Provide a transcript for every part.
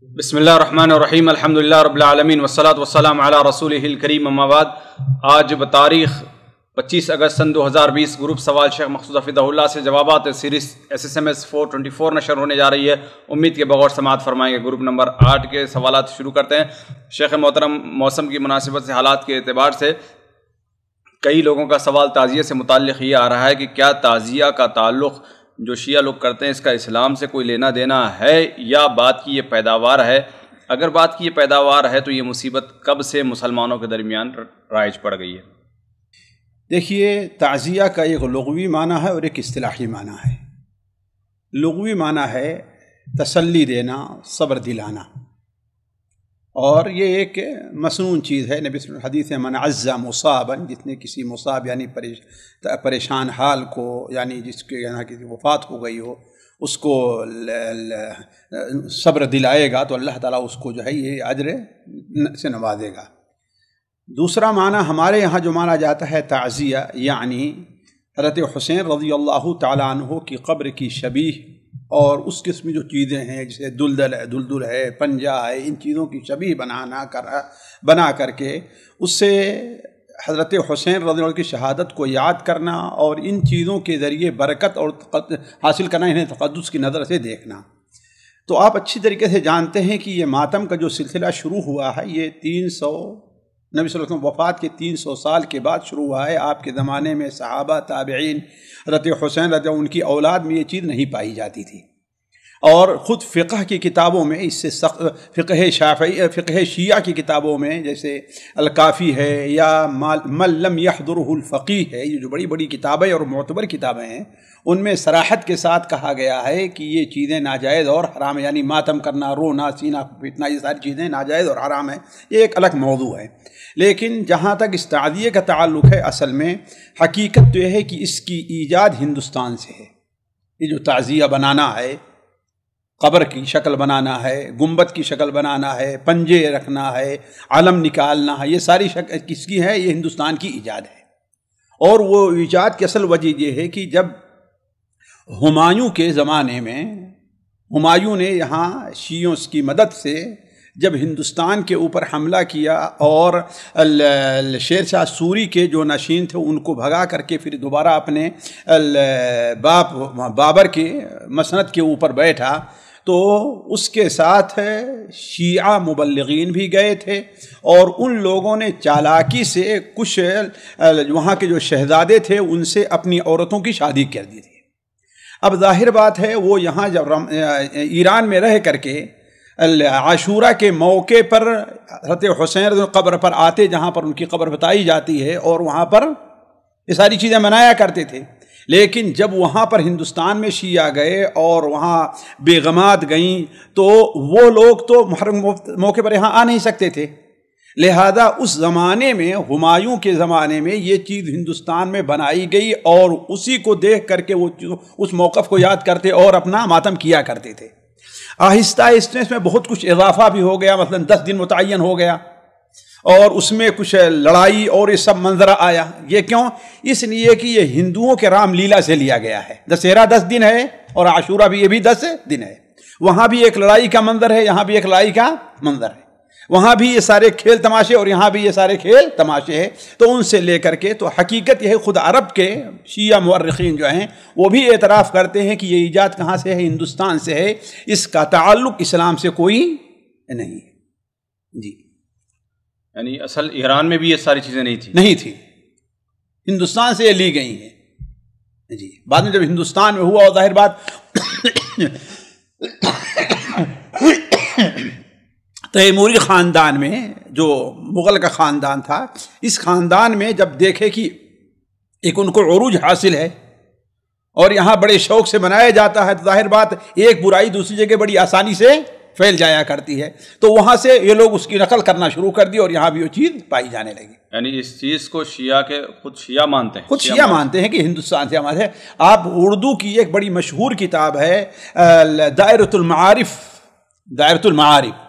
بسم اللہ الرحمن الرحیم، الحمدللہ رب العالمین والصلاة والسلام علی رسولہ الکریم، اما بعد۔ آج بتاریخ 25 اگست سن 2020 گروپ سوال شیخ مقصود حفظہ اللہ سے جوابات سیریز SSMS 424 نشر ہونے جا رہی ہے۔ امید کے بغور سماعت فرمائیں گے۔ گروپ نمبر 8 کے سوالات شروع کرتے ہیں۔ شیخ محترم، موسم کی مناسبت سے، حالات کے اعتبار سے کئی لوگوں کا سوال تعزیہ سے متعلق یہ آ رہا ہے کہ کیا تعزیہ کا تعلق جو شیعہ لوگ کرتے ہیں اس کا اسلام سے کوئی لینا دینا ہے یا بات کی یہ پیداوار ہے؟ اگر بات کی یہ پیداوار ہے تو یہ مصیبت کب سے مسلمانوں کے درمیان رائج پڑ گئی ہے؟ دیکھیے، تعزیہ کا ایک لغوی معنی ہے اور ایک اصطلاحی معنی ہے۔ لغوی معنی ہے تسلی دینا، صبر دلانا، اور یہ ایک مسنون چیز ہے۔ نبی صلی اللہ علیہ وسلم حدیث من عزا مصابا، جس نے کسی مصاب یعنی پریشان حال کو، یعنی جس کے یہاں کسی وفات ہو گئی ہو، اس کو صبر دلائے گا تو اللہ تعالیٰ اس کو جو ہے یہ اجر سے نوازے گا۔ دوسرا معنی ہمارے یہاں جو مانا جاتا ہے تعزیہ، یعنی حضرت حسین رضی اللہ تعالیٰ عنہ کی قبر کی شبیہ اور اس قسم جو چیزیں ہیں جیسے دلدل ہے، پنجہ ہے، ان چیزوں کی شبیہ بنا کر کے اس سے حضرت حسین رضی اللہ عنہ کی شہادت کو یاد کرنا اور ان چیزوں کے ذریعے برکت اور حاصل کرنا، انہیں تقدس کی نظر سے دیکھنا۔ تو آپ اچھی طریقے سے جانتے ہیں کہ یہ ماتم کا جو سلسلہ شروع ہوا ہے یہ نبی صلی اللہ علیہ وسلم وفات کے 300 سال کے بعد شروع ہوا ہے۔ آپ کے زمانے میں صحابہ، تابعین، حضرت حسین رضی اللہ عنہ ان کی اولاد میں یہ چیز نہیں پائی جاتی تھی، اور خود فقہ کی کتابوں میں اس سے فقہ شیعہ کی کتابوں میں جیسے الکافی ہے یا من لم يحضره الفقیہ ہے، یہ جو بڑی بڑی کتابیں اور معتبر کتابیں ہیں، ان میں صراحت کے ساتھ کہا گیا ہے کہ یہ چیزیں ناجائز اور حرام ہیں، یعنی ماتم کرنا، رونا، سینہ پیٹنا، یہ ساری چیزیں ناجائز اور حرام ہیں۔ یہ ایک الگ موضوع ہے۔ لیکن جہاں تک اس تعزیہ کا تعلق ہے، اصل میں حقیقت تو یہ ہے کہ اس کی ایجاد ہندوستان سے ہے۔ یہ جو تعزیہ بنانا ہے، قبر کی شکل بنانا ہے، گنبد کی شکل بنانا ہے، پنجے رکھنا ہے، علم نکالنا ہے، یہ ساری شکل کس کی ہے؟ یہ ہندوستان کی ایجاد ہے۔ اور وہ ایجاد کی اصل وجہ یہ ہے کہ جب ہمایوں کے زمانے میں ہمایوں نے یہاں شیعوں کی مدد سے جب ہندوستان کے اوپر حملہ کیا اور شیر شاہ سوری کے جو نشین تھے ان کو بھگا کر کے پھر دوبارہ اپنے بابر کے مسند کے اوپر بیٹھا، تو اس کے ساتھ شیعہ مبلغین بھی گئے تھے، اور ان لوگوں نے چالاکی سے کچھ وہاں کے جو شہزادے تھے ان سے اپنی عورتوں کی شادی کر دی تھی۔ اب ظاہر بات ہے وہ یہاں جب ایران میں رہ کر کے عاشورہ کے موقع پر حضرت حسین قبر پر آتے، جہاں پر ان کی قبر بتائی جاتی ہے، اور وہاں پر یہ ساری چیزیں منایا کرتے تھے۔ لیکن جب وہاں پر ہندوستان میں شیعہ گئے اور وہاں بیگمات گئیں تو وہ لوگ تو محرم موقع پر یہاں آ نہیں سکتے تھے، لہذا اس زمانے میں ہمایوں کے زمانے میں یہ چیز ہندوستان میں بنائی گئی، اور اسی کو دیکھ کر کے وہ اس موقف کو یاد کرتے اور اپنا ماتم کیا کرتے تھے۔ آہستہ آہستہ اس میں بہت کچھ اضافہ بھی ہو گیا، مثلا 10 دن متعین ہو گیا، اور اس میں کچھ لڑائی اور یہ سب منظرہ آیا۔ یہ کیوں؟ اس لیے کہ یہ ہندوؤں کے رام لیلا سے لیا گیا ہے۔ دسہرہ 10 دن ہے اور عاشورہ بھی، یہ بھی 10 دن ہے۔ وہاں بھی ایک لڑائی کا منظر ہے، یہاں بھی ایک لڑائی کا منظر ہے، وہاں بھی یہ سارے کھیل تماشے اور یہاں بھی یہ سارے کھیل تماشے ہیں۔ تو ان سے لے کر کے تو حقیقت یہ ہے، خود عرب کے شیعہ مورخین جو ہیں وہ بھی اعتراف کرتے ہیں کہ یہ ایجاد کہاں سے ہے؟ ہندوستان سے ہے، اس کا تعلق اسلام سے کوئی نہیں ہے۔ جی، یعنی اصل ایران میں بھی یہ ساری چیزیں نہیں تھی، ہندوستان سے یہ لی گئی ہیں۔ جی، بعد میں جب ہندوستان میں ہوا، اور ظاہر بات تیموری خاندان میں جو مغل کا خاندان تھا، اس خاندان میں جب دیکھے کہ ایک ان کو عروج حاصل ہے اور یہاں بڑے شوق سے منایا جاتا ہے، تو ظاہر بات ایک برائی دوسری جگہ بڑی آسانی سے پھیل جایا کرتی ہے، تو وہاں سے یہ لوگ اس کی نقل کرنا شروع کر دی اور یہاں بھی وہ چیز پائی جانے لگی۔ یعنی اس چیز کو شیعہ کے خود شیعہ مانتے ہیں کہ ہندوستان سے ہمارے۔ آپ اردو کی ایک بڑی مشہور کتاب ہے دائرۃ المعارف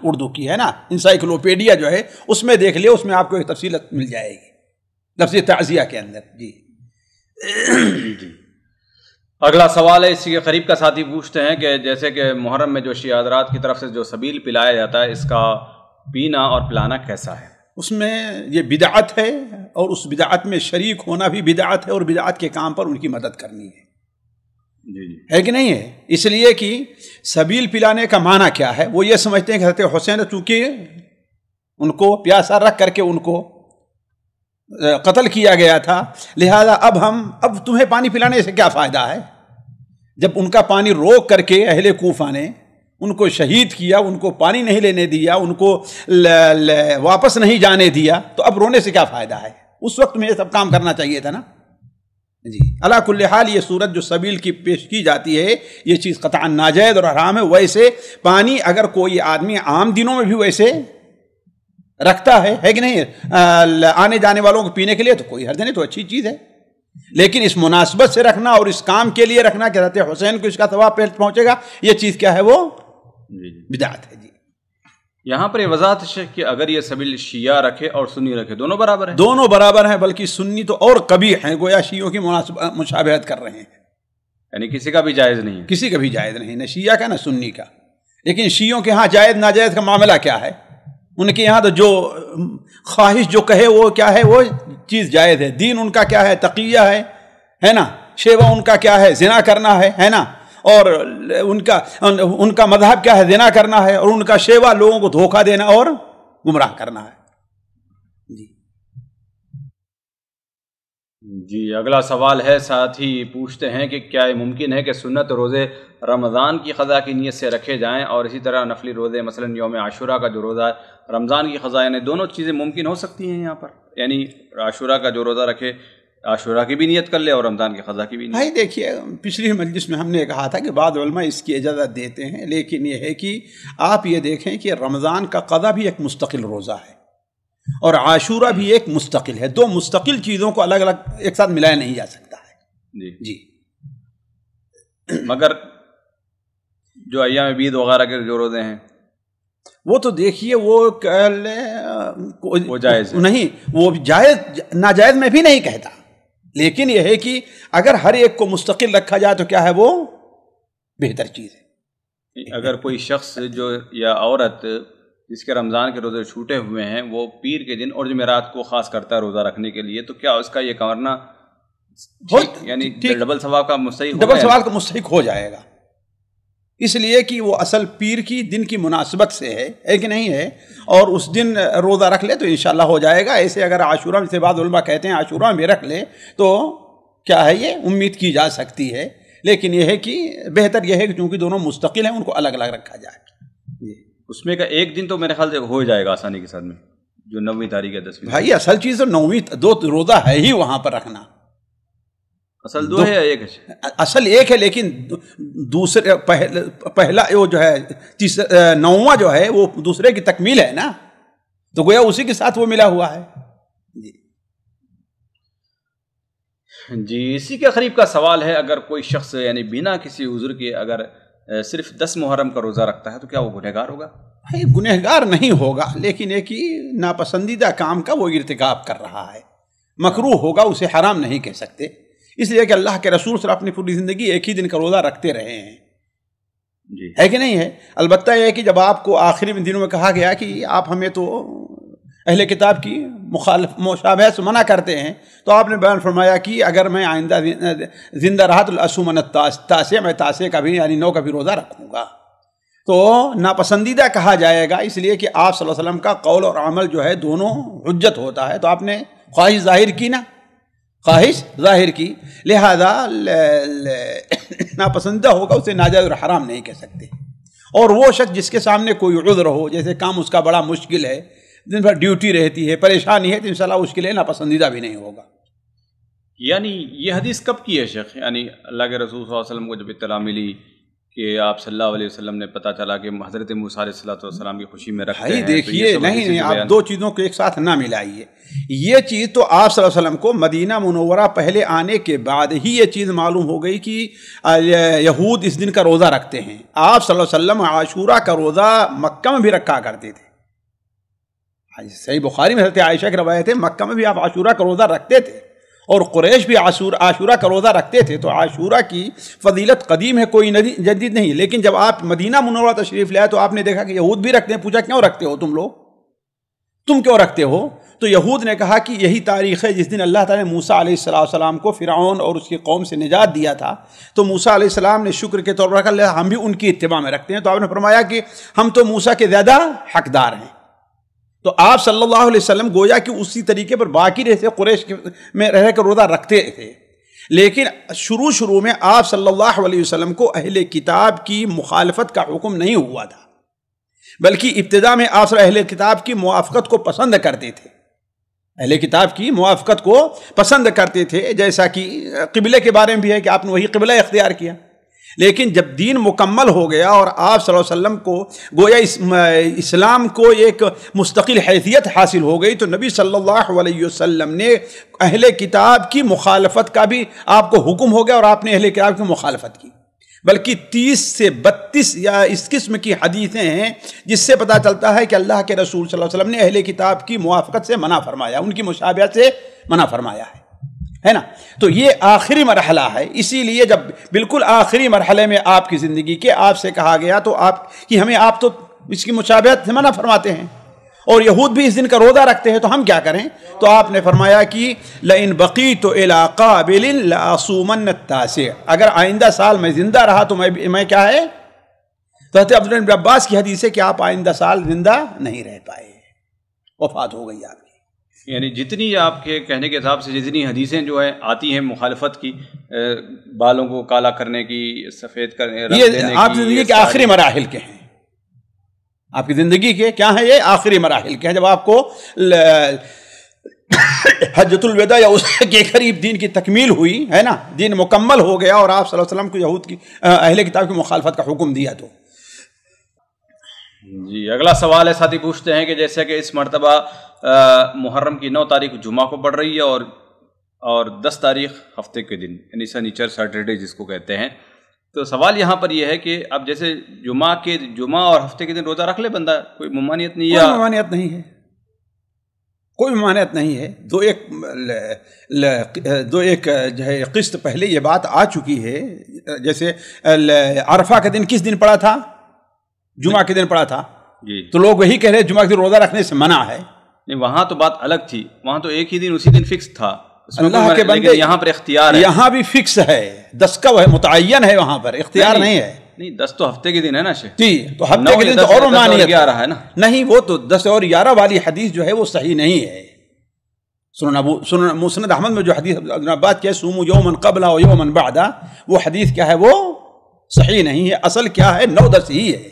اردو کی ہے نا، انسائکلوپیڈیا جو ہے، اس میں دیکھ لیں، اس میں آپ کو ایک تفصیل مل جائے گی لفظ تعزیہ کے اندر۔ جی اگلا سوال ہے اسی کے قریب کا ساتھی پوچھتے ہیں کہ جیسے کہ محرم میں جو شیعہ حضرات کی طرف سے جو سبیل پلایا جاتا ہے، اس کا پینا اور پلانا کیسا ہے؟ اس میں یہ بدعت ہے، اور اس بدعت میں شریک ہونا بھی بدعت ہے، اور بدعت کے کام پر ان کی مدد کرنی ہے، جی ہے کہ نہیں ہے؟ اس لیے کہ سبیل پلانے کا معنی کیا ہے؟ وہ یہ سمجھتے ہیں کہ حضرت حسین چونکہ ان کو پیاسا رکھ کر کے ان کو قتل کیا گیا تھا، لہذا اب تمہیں پانی پلانے سے کیا فائدہ ہے؟ جب ان کا پانی روک کر کے اہل کوفہ نے ان کو شہید کیا، ان کو پانی نہیں لینے دیا، ان کو واپس نہیں جانے دیا، تو اب رونے سے کیا فائدہ ہے؟ اس وقت میں یہ سب کام کرنا چاہیے تھا نا جی۔ علی کل حال یہ صورت جو سبیل کی پیش کی جاتی ہے، یہ چیز قطعا ناجائز اور حرام ہے۔ ویسے پانی اگر کوئی آدمی عام دنوں میں بھی ویسے رکھتا ہے کہ نہیں، آنے جانے والوں کو پینے کے لیے، تو کوئی حرج نہیں، تو اچھی چیز ہے، لیکن اس مناسبت سے رکھنا اور اس کام کے لیے رکھنا کہ حضرت حسین کو اس کا ثواب پہنچے گا، یہ چیز کیا ہے؟ وہ بدعت ہے جی۔ یہاں پر یہ وضاحت ہے کہ اگر یہ سبیل شیعہ رکھے اور سنی رکھے، دونوں برابر ہیں؟ دونوں برابر ہیں، بلکہ سنی تو اور قبیح ہیں، گویا شیعوں کی مشابہت کر رہے ہیں، یعنی کسی کا بھی جائز نہیں ہے؟ کسی کا بھی جائز نہیں، نہ شیعہ کا نہ سنی کا۔ لیکن شیعوں کے ہاں جائز ناجائز کا معاملہ کیا ہے؟ ان کے یہاں تو جو خواہش جو کہے وہ کیا ہے، وہ چیز جائز ہے۔ دین ان کا کیا ہے؟ تقیہ ہے نا۔ شیوہ ان کا کیا ہے؟ زنا کرنا ہے نا۔ اور ان کا مذہب کیا ہے؟ زنا کرنا ہے، اور ان کا شیوہ لوگوں کو دھوکہ دینا اور گمراہ کرنا ہے جی۔ جی اگلا سوال ہے، ساتھی پوچھتے ہیں کہ کیا یہ ممکن ہے کہ سنت روزے رمضان کی قضا کی نیت سے رکھے جائیں، اور اسی طرح نفلی روزے مثلا یوم عاشوراء کا جو روزہ ہے رمضان کی قضا، یعنی دونوں چیزیں ممکن ہو سکتی ہیں یہاں پر؟ یعنی عاشوراء کا جو روزہ رکھے، عاشوراء کی بھی نیت کر لے اور رمضان کی قضا کی بھی نیت؟ بھائی دیکھیے، پچھلی مجلس میں ہم نے کہا تھا کہ بعض علماء اس کی اجازت دیتے ہیں، لیکن یہ ہے کہ آپ یہ دیکھیں کہ رمضان کا قضا بھی ایک مستقل روزہ ہے، اور عاشوراء بھی ایک مستقل ہے۔ دو مستقل چیزوں کو الگ الگ ایک ساتھ ملایا نہیں جا سکتا ہے جی جی۔ مگر جو ایام بید وغیرہ کے جو روزے ہیں وہ تو دیکھیے وہ جائز ہے نہیں، وہ جائز ناجائز میں بھی نہیں کہتا، لیکن یہ ہے کہ اگر ہر ایک کو مستقل رکھا جائے تو کیا ہے؟ وہ بہتر چیز ہے۔ اگر کوئی شخص جو یا عورت جس کے رمضان کے روزے چھوٹے ہوئے ہیں، وہ پیر کے دن اور جمعرات کو خاص کرتا ہے روزہ رکھنے کے لیے، تو کیا اس کا یہ کرنا یعنی ڈبل ثواب کا مستحق ہوگا؟ ڈبل ثواب کا مستحق ہو جائے گا، اس لیے کہ وہ اصل پیر کی دن کی مناسبت سے ہے کہ نہیں ہے، اور اس دن روزہ رکھ لے تو انشاءاللہ ہو جائے گا۔ ایسے اگر عاشوراء سے بعض علماء کہتے ہیں عاشوراء میں رکھ لے تو کیا ہے، یہ امید کی جا سکتی ہے، لیکن یہ ہے کہ بہتر یہ ہے کہ چونکہ دونوں مستقل ہیں ان کو الگ الگ رکھا جائے۔ اس میں کا ایک دن تو میرے خیال سے ہو جائے گا آسانی کے ساتھ میں، جو 9ویں تاریخ ہے 10ویں۔ بھائی اصل چیز تو 9ویں 2 روزہ ہے ہی وہاں پر رکھنا، اصل 2 ہے یا 1 ہے؟ اصل 1 ہے، لیکن دوسرے پہلا وہ جو ہے 9واں جو ہے وہ دوسرے کی تکمیل ہے نا، تو گویا اسی کے ساتھ وہ ملا ہوا ہے جی۔ اسی کے قریب کا سوال ہے، اگر کوئی شخص یعنی بنا کسی عذر کے اگر صرف 10 محرم کا روزہ رکھتا ہے تو کیا وہ گنہگار ہوگا؟ گنہگار نہیں ہوگا، لیکن ایک ہی ناپسندیدہ کام کا وہ ارتکاب کر رہا ہے، مکروہ ہوگا، اسے حرام نہیں کہہ سکتے، اس لیے کہ اللہ کے رسول صلی اللہ علیہ وسلم اپنی پوری زندگی ایک ہی دن کا روزہ رکھتے رہے ہیں جی، ہے کہ نہیں ہے؟ البتہ یہ ہے کہ جب آپ کو آخری دنوں میں کہا گیا کہ آپ ہمیں تو اہل کتاب کی مشابہت سے منع کرتے ہیں، تو آپ نے بیان فرمایا کہ اگر میں آئندہ زندہ رہا تو الاسومن التاسع، میں تاسع کا بھی یعنی 9 کا بھی روزہ رکھوں گا، تو ناپسندیدہ کہا جائے گا، اس لیے کہ آپ صلی اللہ علیہ وسلم کا قول اور عمل جو ہے دونوں حجت ہوتا ہے، تو آپ نے خواہش ظاہر کی نا، خواہش ظاہر کی، لہذا ناپسندیدہ ہوگا، اسے ناجائز اور حرام نہیں کہہ سکتے۔ اور وہ شخص جس کے سامنے کوئی عذر ہو، جیسے کام اس کا بڑا مشکل ہے، دن بھر ڈیوٹی رہتی ہے، پریشانی ہے، تو انشاءاللہ اس کے لیے ناپسندیدہ بھی نہیں ہوگا۔ یعنی یہ حدیث کب کی ہے شیخ؟ یعنی اللہ کے رسول صلی اللہ علیہ وسلم کو جب اطلاع ملی کہ آپ صلی اللہ علیہ وسلم نے پتہ چلا کہ حضرت موسیٰ علیہ السلام کی خوشی میں رکھتے ہیں، دیکھیے نہیں، آپ 2 چیزوں کو ایک ساتھ نہ ملائیے۔ یہ چیز تو آپ صلی اللہ علیہ وسلم کو مدینہ منورہ پہلے آنے کے بعد ہی یہ چیز معلوم ہو گئی کہ یہود اس دن کا روزہ رکھتے ہیں۔ آپ صلی اللہ علیہ وسلم عاشوراء کا روزہ مکہ میں بھی رکھا کرتے تھے، صحیح بخاری میں حضرت عائشہ کی روایت ہے، مکہ میں بھی آپ عاشوراء کا روزہ رکھتے تھے، اور قریش بھی عاشورہ کا روزہ رکھتے تھے، تو عاشورہ کی فضیلت قدیم ہے، کوئی جدید نہیں. لیکن جب آپ مدینہ منورہ تشریف لے آئے تو آپ نے دیکھا کہ یہود بھی رکھتے ہیں. پوچھا کیوں رکھتے ہو تم لوگ، تم کیوں رکھتے ہو؟ تو یہود نے کہا کہ یہی تاریخ ہے جس دن اللہ تعالیٰ نے موسیٰ علیہ السلام کو فرعون اور اس کی قوم سے نجات دیا تھا، تو موسیٰ علیہ السلام نے شکر کے طور پر رکھا، ہم بھی ان کی اتباع میں رکھتے ہیں. تو آپ نے فرمایا کہ ہم تو موسیٰ کے زیادہ حقدار ہیں. تو آپ صلی اللہ علیہ وسلم گویا کہ اسی طریقے پر باقی رہتے قریش میں رہ کر روزہ رکھتے تھے. لیکن شروع میں آپ صلی اللہ علیہ وسلم کو اہل کتاب کی مخالفت کا حکم نہیں ہوا تھا، بلکہ ابتدا میں آپ اہل کتاب کی موافقت کو پسند کرتے تھے. اہل کتاب کی موافقت کو پسند کرتے تھے، جیسا کہ قبلے کے بارے میں بھی ہے کہ آپ نے وہی قبلہ اختیار کیا. لیکن جب دین مکمل ہو گیا اور آپ صلی اللہ علیہ وسلم کو گویا اسلام کو ایک مستقل حیثیت حاصل ہو گئی، تو نبی صلی اللہ علیہ وسلم نے اہل کتاب کی مخالفت کا بھی آپ کو حکم ہو گیا، اور آپ نے اہل کتاب کی مخالفت کی. بلکہ 30 سے 32 یا اس قسم کی حدیثیں ہیں جس سے پتہ چلتا ہے کہ اللہ کے رسول صلی اللہ علیہ وسلم نے اہل کتاب کی موافقت سے منع فرمایا، ان کی مشابہت سے منع فرمایا ہے نا. تو یہ آخری مرحلہ ہے. اسی لیے جب بالکل آخری مرحلے میں آپ کی زندگی کے آپ سے کہا گیا تو آپ تو اس کی مشابہت سے منع فرماتے ہیں، اور یہود بھی اس دن کا روزہ رکھتے ہیں، تو ہم کیا کریں؟ تو آپ نے فرمایا کہ لئن بقیت الی قابل لاصومن التاسع، اگر آئندہ سال میں زندہ رہا تو میں کیا ہے؟ تو حضرت عبداللہ بن عباس کی حدیث ہے کہ آپ آئندہ سال زندہ نہیں رہ پائے، وفات ہو گئی آپ کی. یعنی جتنی آپ کے کہنے کے حساب سے جتنی حدیثیں جو ہیں آتی ہیں مخالفت کی، بالوں کو کالا کرنے کی، سفید کرنے، رنگ دینے کی، یہ آپ زندگی کے آخری مراحل کے ہیں. آپ کی زندگی کے کیا ہیں؟ یہ آخری مراحل کے ہیں. جب آپ کو حجۃ الوداع یا اس کے قریب دین کی تکمیل ہوئی ہے نا، دین مکمل ہو گیا اور آپ صلی اللہ علیہ وسلم کو یہود کی اہل کتاب کی مخالفت کا حکم دیا. تو جی اگلا سوال ہے، ساتھی پوچھتے ہیں کہ جیسے کہ اس مرتبہ محرم کی 9 تاریخ جمعہ کو پڑ رہی ہے اور 10 تاریخ ہفتے کے دن یعنی سنیچر سیٹرڈے جس کو کہتے ہیں، تو سوال یہاں پر یہ ہے کہ اب جیسے جمعہ اور ہفتے کے دن روزہ رکھ لے بندہ، کوئی ممانعت نہیں؟ کوئی ممانعت نہیں ہے، کوئی ممانعت نہیں ہے. دو ایک جو ہے قسط پہلے یہ بات آ چکی ہے. جیسے عرفہ کا دن کس دن پڑا تھا؟ جمعہ کے دن پڑا تھا جی. تو لوگ وہی کہہ رہے جمعہ کے دن روزہ رکھنے سے منع ہے. نہیں، وہاں تو بات الگ تھی، وہاں تو ایک ہی دن اسی دن فکس تھا. اللہ کے بندے یہاں پر اختیار ہے، یہاں بھی فکس ہے، 10 کا وہ متعین ہے، وہاں پر اختیار نہیں ہے. نہیں 10 تو ہفتے کے دن ہے نا شیخ. جی تو ہفتے کے دن تو اور ممانعت 11 ہے نا. نہیں، وہ تو 10 اور 11 والی حدیث جو ہے وہ صحیح نہیں ہے. سنن مسند احمد میں جو حدیث بات کیا ہے سومو یومن قبلہ و یومن بعدہ، وہ حدیث کیا ہے؟ وہ صحیح نہیں ہے. اصل کیا ہے؟ 9-10 ہی ہے.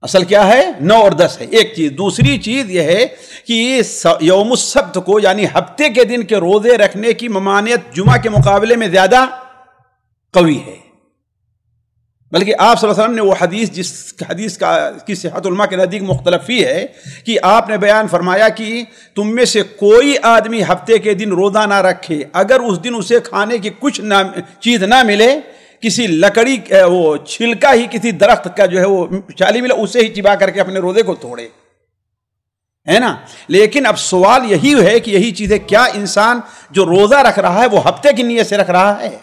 اصل کیا ہے؟ 9 اور 10 ہے. ایک چیز. دوسری چیز یہ ہے کہ یوم السبت کو یعنی ہفتے کے دن کے روزے رکھنے کی ممانعت جمعہ کے مقابلے میں زیادہ قوی ہے. بلکہ آپ صلی اللہ علیہ وسلم نے وہ حدیث، جس حدیث کی صحت علماء کے نزدیک مختلف ہی ہے، کہ آپ نے بیان فرمایا کہ تم میں سے کوئی آدمی ہفتے کے دن روزہ نہ رکھے، اگر اس دن اسے کھانے کی کچھ چیز نہ ملے، کسی لکڑی وہ چھلکا ہی کسی درخت کا جو ہے وہ چالی ملا، اسے ہی چبا کر کے اپنے روزے کو توڑے، ہے نا. لیکن اب سوال یہی ہے کہ یہی چیز ہے، کیا انسان جو روزہ رکھ رہا ہے وہ ہفتے کی نیت سے رکھ رہا ہے،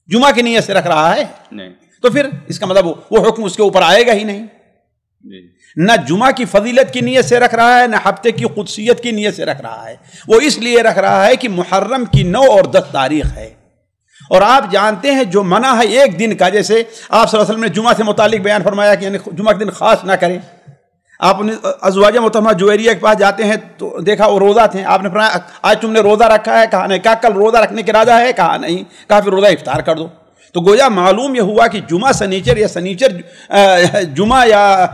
جمعہ کی نیت سے رکھ رہا ہے؟ نہیں. تو پھر اس کا مطلب وہ حکم اس کے اوپر آئے گا ہی نہیں. نہ جمعہ کی فضیلت کی نیت سے رکھ رہا ہے، نہ ہفتے کی قدسیت کی نیت سے رکھ رہا ہے. وہ اس لیے رکھ رہا ہے کہ محرم کی 9 اور 10 تاریخ ہے. اور آپ جانتے ہیں جو منع ہے ایک دن کا، جیسے آپ صلی اللہ علیہ وسلم نے جمعہ سے متعلق بیان فرمایا کہ یعنی جمعہ کے دن خاص نہ کریں. آپ ازواج محترمہ جویریہ کے پاس جاتے ہیں تو دیکھا وہ روزہ تھے. آپ نے فرمایا آج تم نے روزہ رکھا ہے؟ کہا نہیں. کہا کل روزہ رکھنے کے ارادہ ہے؟ کہا نہیں. کہا پھر روزہ افطار کر دو. تو گویا معلوم یہ ہوا کہ جمعہ سنیچر یا جمعہ یا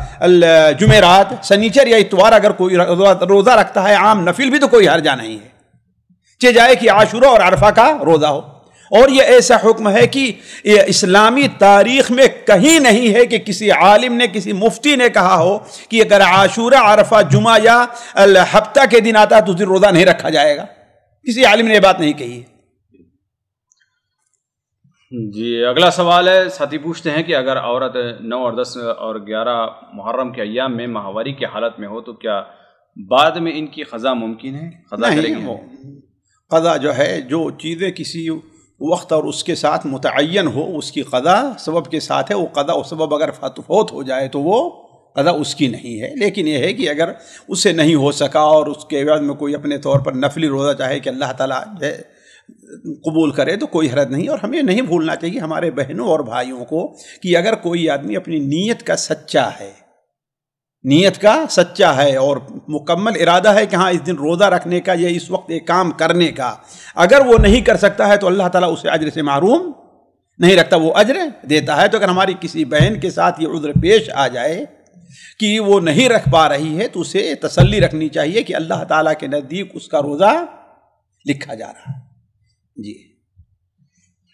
جمعرات، سنیچر یا اتوار اگر کوئی روزہ رکھتا ہے عام نفل بھی، تو کوئی حرجہ نہیں ہے، چاہے جائے کہ عاشورہ اور عرفہ کا روزہ ہو. اور یہ ایسا حکم ہے کہ اسلامی تاریخ میں کہیں نہیں ہے کہ کسی عالم نے، کسی مفتی نے کہا ہو کہ اگر عاشورہ، عرفہ، جمعہ یا ہفتہ کے دن آتا ہے تو اس دن روزہ نہیں رکھا جائے گا. کسی عالم نے یہ بات نہیں کہی ہے. جی اگلا سوال ہے، ساتھی پوچھتے ہیں کہ اگر عورت 9 اور 10 اور 11 محرم کے ایام میں ماہواری کی حالت میں ہو تو کیا بعد میں ان کی قضا ممکن ہے؟ قضا کرے گی؟ قضا جو ہے، جو چیزیں کسی وقت اور اس کے ساتھ متعین ہو اس کی قضا سبب کے ساتھ ہے، وہ قضا و سبب اگر فوت ہو جائے تو وہ قضا اس کی نہیں ہے۔ لیکن یہ ہے کہ اگر اس سے نہیں ہو سکا اور اس کے عوض میں کوئی اپنے طور پر نفلی روزہ چاہے کہ اللہ تعالیٰ قبول کرے تو کوئی حرج نہیں۔ اور ہمیں نہیں بھولنا چاہیے ہمارے بہنوں اور بھائیوں کو کہ اگر کوئی آدمی اپنی نیت کا سچا ہے، نیت کا سچا ہے اور مکمل ارادہ ہے کہ ہاں اس دن روزہ رکھنے کا یا اس وقت ایک کام کرنے کا، اگر وہ نہیں کر سکتا ہے تو اللہ تعالیٰ اسے اجر سے محروم نہیں رکھتا، وہ اجر دیتا ہے۔ تو اگر ہماری کسی بہن کے ساتھ یہ عذر پیش آ جائے کہ وہ نہیں رکھ پا رہی ہے تو اسے تسلی رکھنی چاہیے کہ اللہ تعالیٰ کے نزدیک اس کا روزہ لکھا جا رہا ہے۔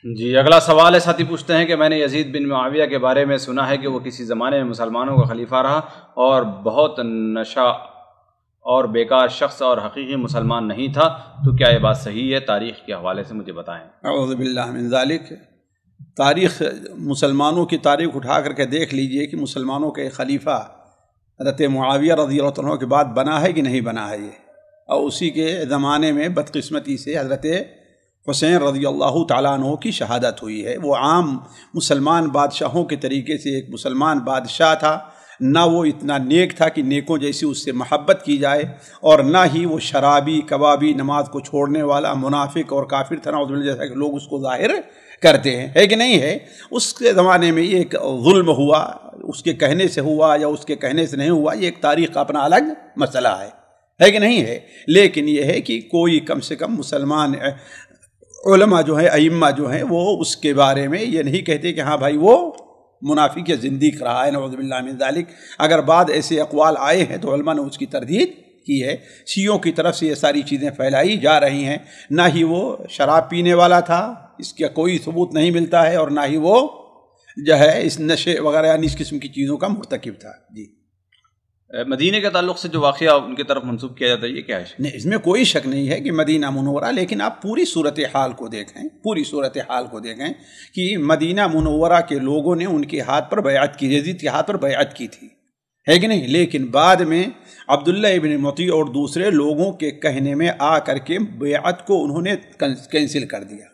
جی اگلا سوال ہے، ساتھی پوچھتے ہیں کہ میں نے یزید بن معاویہ کے بارے میں سنا ہے کہ وہ کسی زمانے میں مسلمانوں کا خلیفہ رہا اور بہت نشہ اور بیکار شخص اور حقیقی مسلمان نہیں تھا، تو کیا یہ بات صحیح ہے؟ تاریخ کے حوالے سے مجھے بتائیں۔ اعوذ باللہ من ذالک۔ تاریخ، مسلمانوں کی تاریخ اٹھا کر کے دیکھ لیجئے کہ مسلمانوں کے خلیفہ حضرت معاویہ رضی اللہ عنہ کے بعد بنا ہے کہ نہیں بنا ہے یہ، اور اسی کے زمانے میں بدقسمتی سے حضرت حسین رضی اللہ تعالیٰ عنہ کی شہادت ہوئی ہے۔ وہ عام مسلمان بادشاہوں کے طریقے سے ایک مسلمان بادشاہ تھا، نہ وہ اتنا نیک تھا کہ نیکوں جیسی اس سے محبت کی جائے، اور نہ ہی وہ شرابی کبابی نماز کو چھوڑنے والا منافق اور کافر تھا، جیسا کہ لوگ اس کو ظاہر کرتے ہیں، ہے کہ نہیں ہے۔ اس کے زمانے میں یہ ایک ظلم ہوا، اس کے کہنے سے ہوا یا اس کے کہنے سے نہیں ہوا، یہ ایک تاریخ کا اپنا الگ مسئلہ ہے کہ نہیں ہے۔ لیکن یہ ہے کہ کوئی کم سے کم مسلمان علماء جو ہیں، ائمہ جو ہیں، وہ اس کے بارے میں یہ نہیں کہتے کہ ہاں بھائی وہ منافق یا زندیق رہا ہے، نعوذ باللہ من ذالک۔ اگر بعد ایسے اقوال آئے ہیں تو علماء نے اس کی تردید کی ہے۔ شیعوں کی طرف سے یہ ساری چیزیں پھیلائی جا رہی ہیں، نہ ہی وہ شراب پینے والا تھا، اس کا کوئی ثبوت نہیں ملتا ہے، اور نہ ہی وہ جو ہے اس نشے وغیرہ یعنی اس قسم کی چیزوں کا مرتکب تھا۔ جی مدینہ کے تعلق سے جو واقعہ ان کی طرف منسوب کیا جاتا ہے، یہ کیا ہے؟ نہیں، اس میں کوئی شک نہیں ہے کہ مدینہ منورہ، لیکن آپ پوری صورتحال کو دیکھیں، پوری صورتحال کو دیکھیں کہ مدینہ منورہ کے لوگوں نے ان کے ہاتھ پر بیعت کی، یزید کے ہاتھ پر بیعت کی تھی، ہے کہ نہیں؟ لیکن بعد میں عبداللہ ابن مطیع اور دوسرے لوگوں کے کہنے میں آ کر کے بیعت کو انہوں نے کینسل کر دیا۔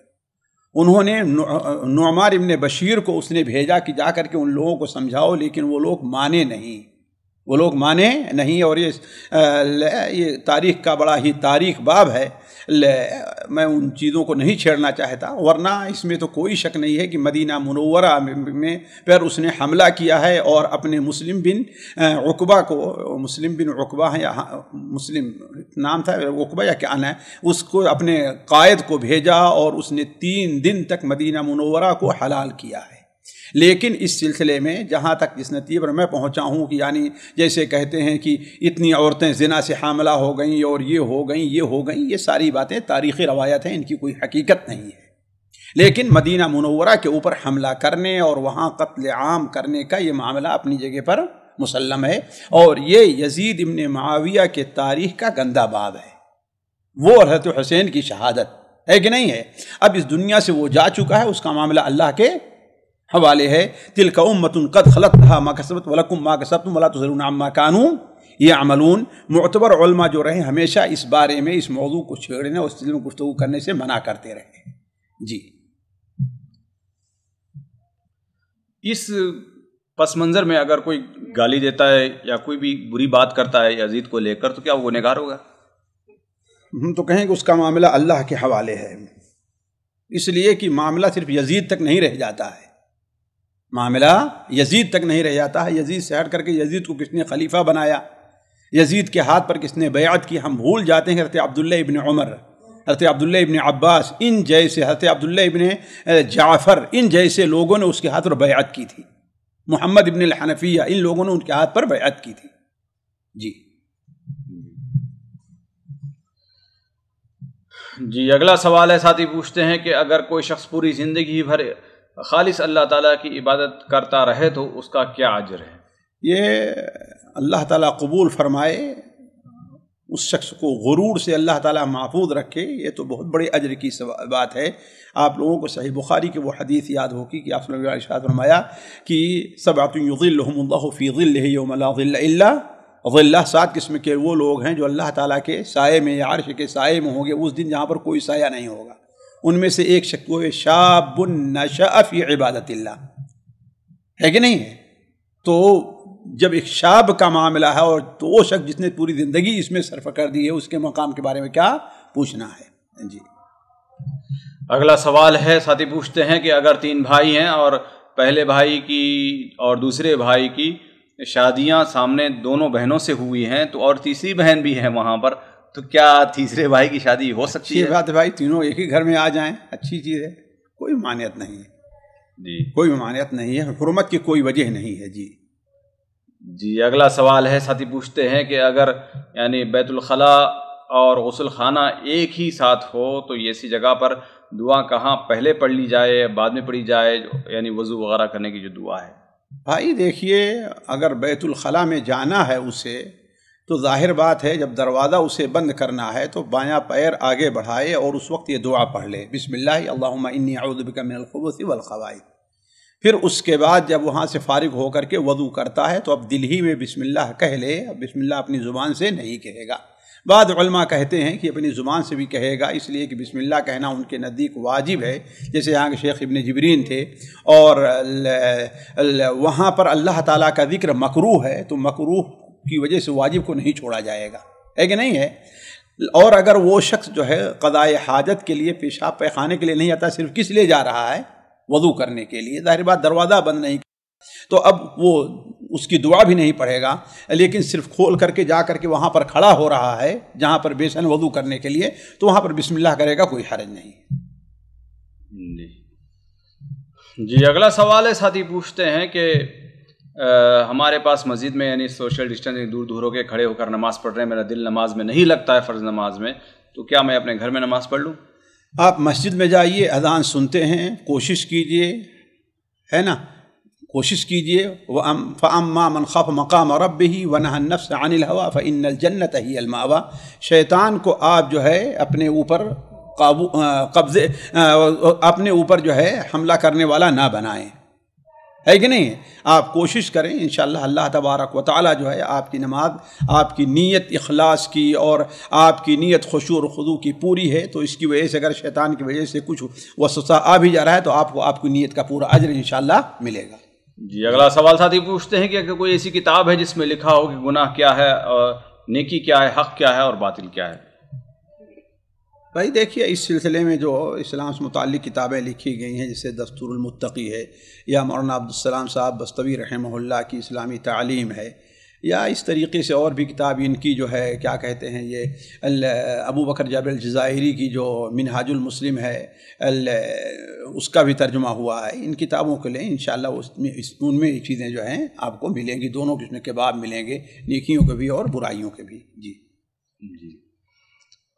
انہوں نے نعمان ابن بشیر کو اس نے بھیجا کہ جا کر کے ان لوگوں کو سمجھاؤ، لیکن وہ لوگ مانے نہیں، اور یہ تاریخ کا بڑا ہی تاریخ باب ہے، میں ان چیزوں کو نہیں چھیڑنا چاہتا، ورنہ اس میں تو کوئی شک نہیں ہے کہ مدینہ منورہ میں پھر اس نے حملہ کیا ہے اور اپنے مسلم بن عقبہ ہے، مسلم نام تھا عقبہ یا کیا ہے، اس کو اپنے قائد کو بھیجا اور اس نے 3 دن تک مدینہ منورہ کو حلال کیا ہے۔ لیکن اس سلسلے میں جہاں تک جس نتیجے پر میں پہنچا ہوں کہ یعنی جیسے کہتے ہیں کہ اتنی عورتیں زنا سے حاملہ ہو گئیں اور یہ ہو گئیں، یہ ساری باتیں تاریخی روایت ہیں، ان کی کوئی حقیقت نہیں ہے۔ لیکن مدینہ منورہ کے اوپر حملہ کرنے اور وہاں قتل عام کرنے کا یہ معاملہ اپنی جگہ پر مسلم ہے، اور یہ یزید ابن معاویہ کے تاریخ کا گندا باب ہے۔ وہ حضرت حسین کی شہادت ہے کہ نہیں ہے، اب اس دنیا سے وہ جا چکا ہے، اس کا معاملہ اللہ کے حوالے ہے۔ تلک امۃ قد خلت لها ما کسبت ولکم ما کسبتم ولا تسألون عما كانوا يعملون۔ معتبر علماء جو رہے ہمیشہ اس بارے میں اس موضوع کو چھیڑنے اور اس سلسلے میں گفتگو کرنے سے منع کرتے رہے۔ جی اس پس منظر میں اگر کوئی گالی دیتا ہے یا کوئی بھی بری بات کرتا ہے یزید کو لے کر، تو کیا وہ گنہگار ہوگا؟ ہم تو کہیں کہ اس کا معاملہ اللہ کے حوالے ہے، اس لیے کہ معاملہ صرف یزید تک نہیں رہ جاتا ہے، معاملہ یزید تک نہیں رہ جاتا ہے۔ یزید سے ہٹ کر کے یزید کو کس نے خلیفہ بنایا، یزید کے ہاتھ پر کس نے بیعت کی، ہم بھول جاتے ہیں۔ حضرت عبداللہ ابن عمر، حضرت عبداللہ ابن عباس، ان جیسے حضرت عبداللہ ابن جعفر، ان جیسے لوگوں نے اس کے ہاتھ پر بیعت کی تھی۔ محمد ابن الحنفیہ، ان لوگوں نے ان کے ہاتھ پر بیعت کی تھی۔ جی اگلا سوال ہے، ساتھی پوچھتے ہیں کہ اگر کوئی شخص پوری زندگی بھر خالص اللہ تعالیٰ کی عبادت کرتا رہے تو اس کا کیا اجر ہے؟ یہ اللہ تعالیٰ قبول فرمائے، اس شخص کو غرور سے اللہ تعالیٰ محفوظ رکھے، یہ تو بہت بڑے اجر کی بات ہے۔ آپ لوگوں کو صحیح بخاری کی وہ حدیث یاد ہوگی کہ آپ صلی اللہ علیہ وسلم نے فرمایا کہ سبعۃ یظلھم اللہ فی ظلہ یوم لا ظل الا ظلہ 7 قسم کے وہ لوگ ہیں جو اللہ تعالیٰ کے سائے میں یا عرش کے سائے میں ہوں گے اس دن جہاں پر کوئی سایہ نہیں ہوگا. ان میں سے ایک شخص وہ شاب نشأ فی عبادت اللہ ہے کہ نہیں ہے. تو جب ایک شاب کا معاملہ ہے اور تو وہ شخص جس نے پوری زندگی اس میں صرف کر دی ہے اس کے مقام کے بارے میں کیا پوچھنا ہے. جی اگلا سوال ہے، ساتھی پوچھتے ہیں کہ اگر 3 بھائی ہیں اور پہلے بھائی کی اور دوسرے بھائی کی شادیاں سامنے دونوں بہنوں سے ہوئی ہیں تو اور تیسری بہن بھی ہے وہاں پر، تو کیا تیسرے بھائی کی شادی ہو سکتی ہے؟ اچھی بات ہے بھائی، تینوں ایک ہی گھر میں آ جائیں، اچھی چیز ہے، کوئی ممانعت نہیں ہے. جی کوئی ممانعت نہیں ہے، حرمت کی کوئی وجہ نہیں ہے. جی اگلا سوال ہے، ساتھی پوچھتے ہیں کہ اگر یعنی بیت الخلاء اور غسل خانہ ایک ہی ساتھ ہو تو ایسی جگہ پر دعا کہاں پہلے پڑھ لی جائے بعد میں پڑھی جائے، یعنی وضو وغیرہ کرنے کی جو دعا ہے؟ بھائی دیکھیے، اگر بیت الخلاء میں جانا ہے اسے تو ظاہر بات ہے جب دروازہ اسے بند کرنا ہے تو بایاں پیر آگے بڑھائے اور اس وقت یہ دعا پڑھ لے، بسم اللہ اللہم انی اعوذ بک من الخبث والخبائث. پھر اس کے بعد جب وہاں سے فارغ ہو کر کے وضو کرتا ہے تو اب دل ہی میں بسم اللہ کہہ لے. بسم اللہ اپنی زبان سے نہیں کہے گا. بعض علماء کہتے ہیں کہ اپنی زبان سے بھی کہے گا، اس لیے کہ بسم اللہ کہنا ان کے نزدیک واجب ہے. جیسے یہاں کے شیخ ابن جبرین تھے اور وہاں پر اللہ تعالیٰ کا ذکر مکروہ ہے تو مکروہ کی وجہ سے واجب کو نہیں چھوڑا جائے گا، ہے کہ نہیں ہے. اور اگر وہ شخص جو ہے قضاء حاجت کے لیے پیشاب پیخانے کے لیے نہیں آتا، صرف کس لیے جا رہا ہے؟ وضو کرنے کے لیے، ظاہر بات دروازہ بند نہیں، تو اب وہ اس کی دعا بھی نہیں پڑھے گا، لیکن صرف کھول کر کے جا کر کے وہاں پر کھڑا ہو رہا ہے جہاں پر بیسن وضو کرنے کے لیے، تو وہاں پر بسم اللہ کرے گا، کوئی حرج نہیں. جی اگلا سوال ہے، ساتھی پوچھتے ہیں کہ ہمارے پاس مسجد میں یعنی سوشل ڈسٹینسنگ دور دور ہو کے کھڑے ہو کر نماز پڑھ رہے ہیں، میرا دل نماز میں نہیں لگتا ہے فرض نماز میں، تو کیا میں اپنے گھر میں نماز پڑھ لوں؟ آپ مسجد میں جائیے، اذان سنتے ہیں، کوشش کیجئے، ہے نا، کوشش کیجئے. فَأَمَّا مَنْ خَافَ مَقَامَ رَبِّهِ وَنَهَى النَّفْسَ عَنِ الْهَوَىٰ فَإِنَّ الْجَنَّةَ هِيَ الْمَأْوَىٰ. شیطان کو آپ جو ہے اپنے اوپر اپنے اوپر جو ہے حملہ کرنے والا نہ بنائیں، ہے کہ نہیں. آپ کوشش کریں، انشاءاللہ اللہ تبارک و تعالیٰ جو ہے آپ کی نماز، آپ کی نیت اخلاص کی اور آپ کی نیت خشوع و خضوع کی پوری ہے، تو اس کی وجہ سے اگر شیطان کی وجہ سے کچھ وسوسہ آ بھی جا رہا ہے تو آپ کو آپ کی نیت کا پورا اجر انشاءاللہ ملے گا. جی اگلا سوال ساتھی پوچھتے ہیں کہ اگر کوئی ایسی کتاب ہے جس میں لکھا ہو کہ گناہ کیا ہے اور نیکی کیا ہے، حق کیا ہے اور باطل کیا ہے؟ بھائی دیکھیے، اس سلسلے میں جو اسلام سے متعلق کتابیں لکھی گئی ہیں جیسے دستور المتقی ہے، یا مولانا عبدالسلام صاحب بستوی رحمہ اللہ کی اسلامی تعلیم ہے، یا اس طریقے سے اور بھی کتاب ان کی جو ہے کیا کہتے ہیں یہ ابو بکر جابر الجزائری کی جو منہاج المسلم ہے اس کا بھی ترجمہ ہوا ہے. ان کتابوں کے لیے انشاءاللہ ان میں یہ چیزیں جو ہیں آپ کو ملیں گی، دونوں قسم کے باب ملیں گے، نیکیوں کے بھی اور برائیوں کے بھی. جی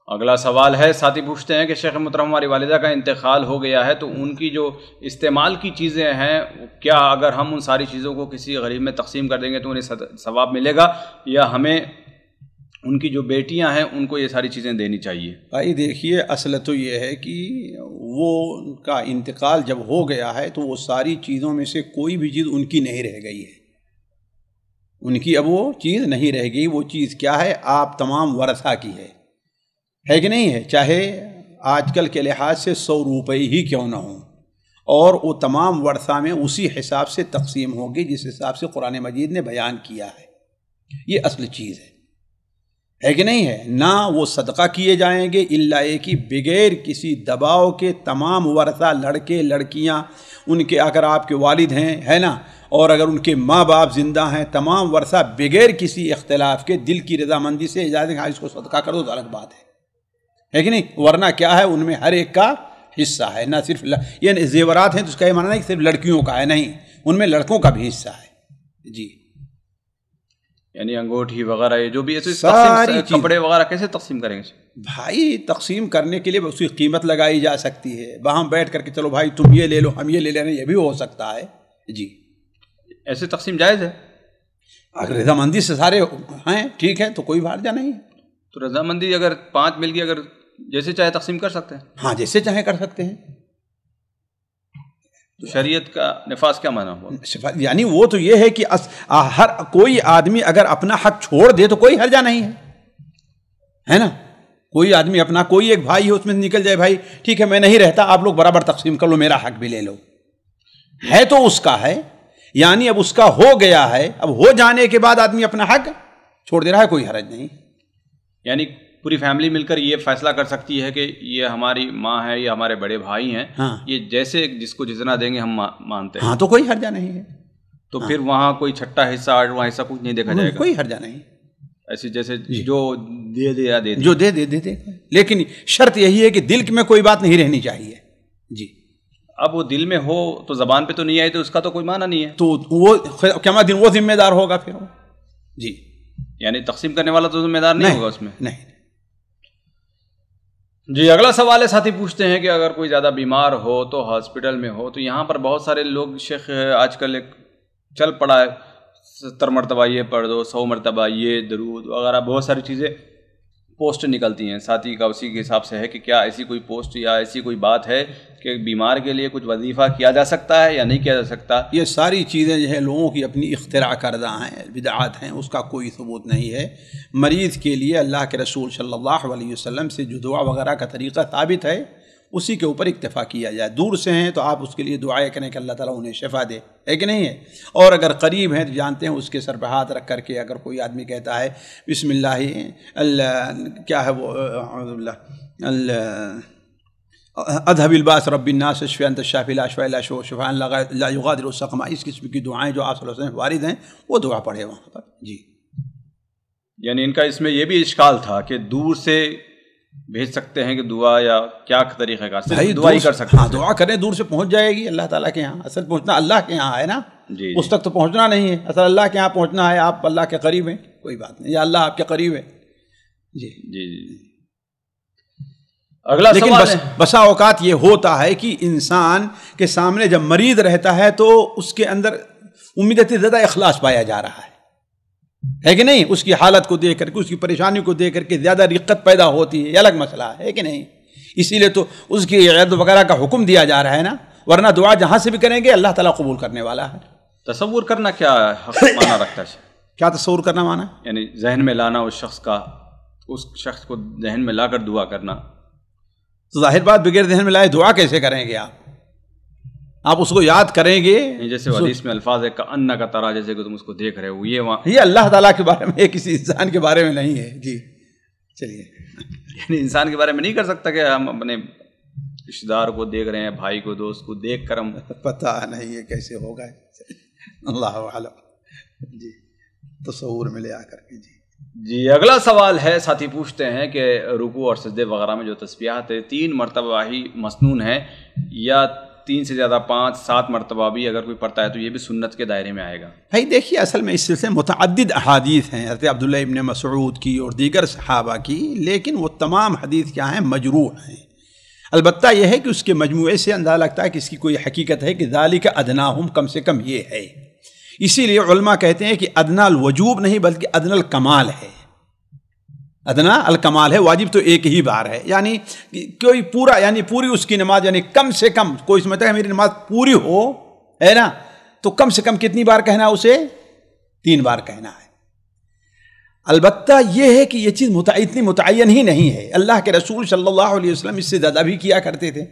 اگلا سوال ہے، ساتھی پوچھتے ہیں کہ شیخ محترم ہماری والدہ کا انتقال ہو گیا ہے تو ان کی جو استعمال کی چیزیں ہیں کیا اگر ہم ان ساری چیزوں کو کسی غریب میں تقسیم کر دیں گے تو انہیں ثواب ملے گا، یا ہمیں ان کی جو بیٹیاں ہیں ان کو یہ ساری چیزیں دینی چاہیے؟ بھائی دیکھیے، اصل تو یہ ہے کہ وہ ان کا انتقال جب ہو گیا ہے تو وہ ساری چیزوں میں سے کوئی بھی چیز ان کی نہیں رہ گئی ہے، ان کی اب وہ چیز نہیں رہ گئی. وہ چیز کیا ہے؟ آپ تمام ورثہ کی ہے کہ نہیں ہے، چاہے آج کل کے لحاظ سے 100 روپے ہی کیوں نہ ہوں، اور وہ تمام ورثہ میں اسی حساب سے تقسیم ہوگی جس حساب سے قرآن مجید نے بیان کیا ہے. یہ اصل چیز ہے کہ نہیں ہے. نہ وہ صدقہ کیے جائیں گے الا کہ بغیر کسی دباؤ کے تمام ورثہ، لڑکے لڑکیاں، ان کے اگر آپ کے والد ہیں، ہے نا، اور اگر ان کے ماں باپ زندہ ہیں، تمام ورثہ بغیر کسی اختلاف کے دل کی رضامندی سے اجازت اس کو صدقہ کر دو تو الگ بات ہے کہ نہیں. ورنہ کیا ہے، ان میں ہر ایک کا حصہ ہے، نہ صرف یہ زیورات ہیں تو اس کا یہ معنی نہیں کہ صرف لڑکیوں کا ہے، نہیں، ان میں لڑکوں کا بھی حصہ ہے. جی یعنی انگوٹھی وغیرہ یہ جو بھی ہے، ساری کپڑے وغیرہ کیسے تقسیم کریں گے؟ بھائی تقسیم کرنے کے لیے اس کی قیمت لگائی جا سکتی ہے، وہاں بیٹھ کر کے چلو بھائی تم یہ لے لو ہم یہ لے لیں، یہ بھی ہو سکتا ہے. جی ایسے تقسیم جائز ہے؟ اگر رضامندی سے سارے ہیں ٹھیک ہے تو کوئی حرج نہیں ہے. تو رضامندی اگر 5 مل گئی، اگر جیسے چاہے تقسیم کر سکتے ہیں؟ ہاں جیسے چاہے کر سکتے ہیں. تو شریعت کا نفاذ کیا معنی ہوا؟ یعنی وہ تو یہ ہے کہ ہر کوئی آدمی اگر اپنا حق چھوڑ دے تو کوئی حرجہ نہیں ہے نا. کوئی آدمی اپنا کوئی ایک بھائی ہے اس میں نکل جائے بھائی ٹھیک ہے میں نہیں رہتا آپ لوگ برابر تقسیم کر لو میرا حق بھی لے لو, ہے تو اس کا ہے, یعنی اب اس کا ہو گیا ہے, اب ہو جانے کے بعد آدمی اپنا حق چھوڑ دے رہا ہے, کوئی حرج نہیں. یعنی پوری فیملی مل کر یہ فیصلہ کر سکتی ہے کہ یہ ہماری ماں ہے, یہ ہمارے بڑے بھائی ہیں, یہ جیسے جس کو جتنا دیں گے ہم مانتے ہیں. ہاں تو کوئی حرجہ نہیں ہے. تو پھر وہاں کوئی چھٹا حصہ آٹھواں حصہ کچھ نہیں دیکھا جائے گا, کوئی حرجہ نہیں. ایسے جیسے جو دے دے یا دے جو دے دے دے دے, لیکن شرط یہی ہے کہ دل میں کوئی بات نہیں رہنی چاہیے. جی اب وہ دل میں ہو تو زبان پہ تو نہیں آئی تو اس کا تو کوئی معنی نہیں ہے, تو وہ قیامت دن وہ ذمہ دار ہوگا پھر. جی یعنی تقسیم کرنے والا تو ذمہ دار نہیں ہوگا اس میں. نہیں. جی اگلا سوال ہے, ساتھی پوچھتے ہیں کہ اگر کوئی زیادہ بیمار ہو تو ہاسپٹل میں ہو تو یہاں پر بہت سارے لوگ شیخ آج کل ایک چل پڑا ہے 70 مرتبہ یہ پڑھ دو, 100 مرتبہ یہ درود وغیرہ بہت ساری چیزیں پوسٹ نکلتی ہیں. ساتھی کا اسی کے حساب سے ہے کہ کیا ایسی کوئی پوسٹ یا ایسی کوئی بات ہے کہ بیمار کے لیے کچھ وظیفہ کیا جا سکتا ہے یا نہیں کیا جا سکتا؟ یہ ساری چیزیں جو ہے لوگوں کی اپنی اختراع کردہ ہیں, بدعات ہیں, اس کا کوئی ثبوت نہیں ہے. مریض کے لیے اللہ کے رسول صلی اللہ علیہ وسلم سے جو دعا وغیرہ کا طریقہ ثابت ہے اسی کے اوپر اکتفا کیا جائے. دور سے ہیں تو آپ اس کے لیے دعائیں کریں کہ اللہ تعالیٰ انہیں شفا دے, ہے کہ نہیں ہے. اور اگر قریب ہیں تو جانتے ہیں اس کے سر پہ ہاتھ رکھ کر کے اگر کوئی آدمی کہتا ہے بسم اللہ کیا ہے وہ اذهب الباس رب الناس اشفی انت الشافی لا شفاء الا شفاء لا یغادر سقما, اس قسم کی دعائیں جو آپ صلی اللہ علیہ وسلم وارد ہیں وہ دعا پڑھے وہاں پر. جی یعنی ان کا اس میں یہ بھی اشکال تھا کہ دور سے بھیج سکتے ہیں کہ دعا یا کیا طریقہ کار سے دعا ہی کر سکتے ہیں. ہاں دعا کریں, دور سے پہنچ جائے گی اللہ تعالیٰ کے یہاں. اصل پہنچنا اللہ کے یہاں ہے نا, اس تک تو پہنچنا نہیں ہے. اصل اللہ کے یہاں پہنچنا ہے, آپ اللہ کے قریب ہیں کوئی بات نہیں, یا اللہ آپ کے قریب ہے. جی جی جی. اگلا لیکن سوال ہے, بسا اوقات یہ ہوتا ہے کہ انسان کے سامنے جب مریض رہتا ہے تو اس کے اندر امید سے زیادہ اخلاص پایا جا رہا ہے کہ نہیں. اس کی حالت کو دیکھ کر کے, اس کی پریشانی کو دیکھ کر کے زیادہ رقت پیدا ہوتی ہے, یہ الگ مسئلہ ہے کہ نہیں. اسی لیے تو اس کی عید وغیرہ کا حکم دیا جا رہا ہے نا, ورنہ دعا جہاں سے بھی کریں گے اللہ تعالیٰ قبول کرنے والا ہے. تصور کرنا کیا معنی رکھتا ہے؟ کیا تصور کرنا معنی؟ یعنی ذہن میں لانا اس شخص کا, اس شخص کو ذہن میں لا کر دعا کرنا. ظاہر بات بغیر ذہن میں لائے دعا کیسے کریں گے آپ اس کو یاد کریں گے. جیسے حدیث میں الفاظ ہے کأنک ترا, جیسے کہ تم اس کو دیکھ رہے ہو, یہ اللہ تعالیٰ کے بارے میں, کسی انسان کے بارے میں نہیں ہے. جی چلیے. یعنی انسان کے بارے میں نہیں کر سکتا کہ ہم اپنے رشتے دار کو دیکھ رہے ہیں, بھائی کو, دوست کو دیکھ کر ہم, پتہ نہیں ہے کیسے ہوگا, اللہ اعلم. جی تصور میں لے آ کر کے. جی اگلا سوال ہے, ساتھی پوچھتے ہیں کہ رکوع اور سجدے وغیرہ میں جو تسبیحات ہے 3 مرتبہ ہی مسنون ہے یا 3 سے زیادہ 5 7 مرتبہ بھی اگر کوئی پڑھتا ہے تو یہ بھی سنت کے دائرے میں آئے گا؟ بھائی دیکھیے اصل میں اس سلسلے میں متعدد احادیث ہیں حضرت عبداللہ ابن مسعود کی اور دیگر صحابہ کی, لیکن وہ تمام حدیث کیا ہیں, مجروح ہیں. البتہ یہ ہے کہ اس کے مجموعے سے اندازہ لگتا ہے کہ اس کی کوئی حقیقت ہے کہ ذالک ادناہم, کم سے کم یہ ہے. اسی لیے علماء کہتے ہیں کہ ادنا الوجوب نہیں بلکہ ادنا الکمال ہے. ادنا الکمال ہے, واجب تو ایک ہی بار ہے. یعنی کوئی پورا, یعنی پوری اس کی نماز, یعنی کم سے کم کوئی سمجھتا ہے میری نماز پوری ہو, ہے نا, تو کم سے کم کتنی بار کہنا ہے اسے؟ 3 بار کہنا ہے. البتہ یہ ہے کہ یہ چیز اتنی متعین ہی نہیں ہے. اللہ کے رسول صلی اللہ علیہ وسلم اس سے زیادہ بھی کیا کرتے تھے.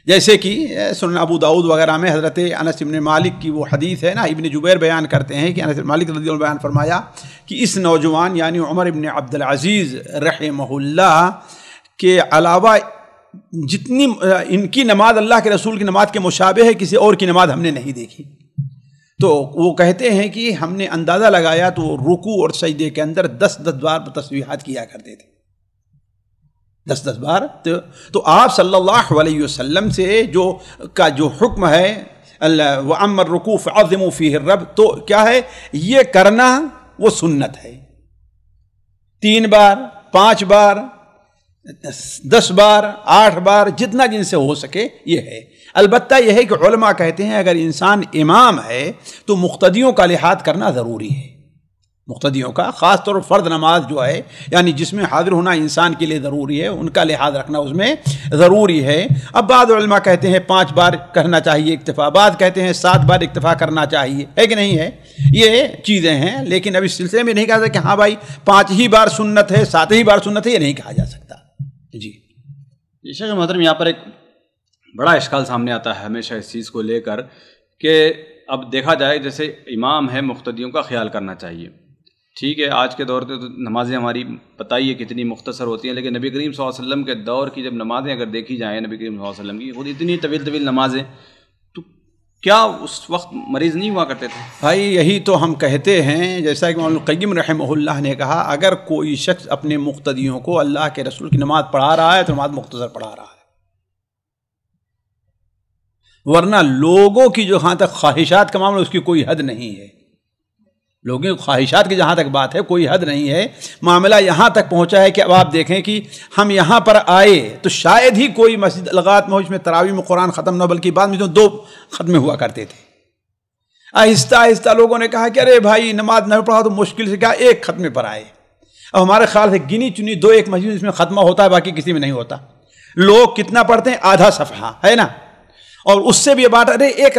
جیسے کہ سنن ابو داؤد وغیرہ میں حضرت انس بن مالک کی وہ حدیث ہے نا, ابن جبیر بیان کرتے ہیں کہ انس بن مالک رضی اللہ عنہ بیان فرمایا کہ اس نوجوان یعنی عمر بن عبد العزیز رحمہ اللہ کے علاوہ جتنی ان کی نماز اللہ کے رسول کی نماز کے مشابہ ہے, کسی اور کی نماز ہم نے نہیں دیکھی. تو وہ کہتے ہیں کہ ہم نے اندازہ لگایا تو رکوع اور سجدے کے اندر 10 بار تسبیحات کیا کرتے تھے, 10 بار. تو آپ صلی اللہ علیہ وسلم سے جو حکم ہے وَأَمَّا الرُّكُوعُ فَعَظِّمُوا فِيهِ الرَّبَّ, تو کیا ہے یہ کرنا وہ سنت ہے. 3 بار 5 بار 10 بار 8 بار جتنا جن سے ہو سکے یہ ہے. البتہ یہ ہے کہ علماء کہتے ہیں اگر انسان امام ہے تو مقتدیوں کا لحاظ کرنا ضروری ہے. مقتدیوں کا، خاص طور پر فرض نماز جو ہے یعنی جس میں حاضر ہونا انسان کے لیے ضروری ہے، ان کا لحاظ رکھنا اس میں ضروری ہے۔ اب بعض علماء کہتے ہیں 5 بار کرنا چاہیے اکتفا، بعض کہتے ہیں 7 بار اکتفا کرنا چاہیے، ہے کہ نہیں ہے؟ یہ چیزیں ہیں، لیکن اب اس سلسلے میں نہیں کہا جاتا کہ ہاں بھائی 5 ہی بار سنت ہے، 7 ہی بار سنت ہے، یہ نہیں کہا جا سکتا۔ جی شیخ محترم، یہاں پر ایک بڑا اشکال سامنے آتا ہے ہمیشہ اس چیز کو لے کر کہ اب دیکھا جائے جیسے امام ہے، مقتدیوں کا خیال کرنا چاہیے، ٹھیک ہے، آج کے دور پہ تو نمازیں ہماری بتائیے کتنی مختصر ہوتی ہیں، لیکن نبی کریم صلی اللہ علیہ وسلم کے دور کی جب نمازیں اگر دیکھی جائیں، نبی کریم صلی اللہ علیہ وسلم کی خود اتنی طویل طویل نمازیں، تو کیا اس وقت مریض نہیں ہوا کرتے تھے؟ بھائی یہی تو ہم کہتے ہیں، جیسا کہ مولانا القیم رحمہ اللہ نے کہا، اگر کوئی شخص اپنے مقتدیوں کو اللہ کے رسول کی نماز پڑھا رہا ہے تو نماز مختصر پڑھا رہا ہے، ورنہ لوگوں کی جو جہاں تک خواہشات کا معاملہ اس کی کوئی حد نہیں ہے، لوگوں کی خواہشات کی جہاں تک بات ہے کوئی حد نہیں ہے۔ معاملہ یہاں تک پہنچا ہے کہ اب آپ دیکھیں کہ ہم یہاں پر آئے تو شاید ہی کوئی مسجد الغات میں ہو اس میں تراویح میں قرآن ختم نہ، بلکہ بعد میں جو 2 ختم ہوا کرتے تھے۔ آہستہ آہستہ لوگوں نے کہا کہ ارے بھائی نماز نہ پڑھا تو مشکل سے کیا 1 ختمے پر آئے۔ اب ہمارے خیال سے گنی چنی 2-1 مسجد اس میں ختمہ ہوتا ہے، باقی کسی میں نہیں ہوتا۔ لوگ کتنا پڑھتے ہیں؟ آدھا صفحہ، ہے نا، اور اس سے بھی بات ارے 1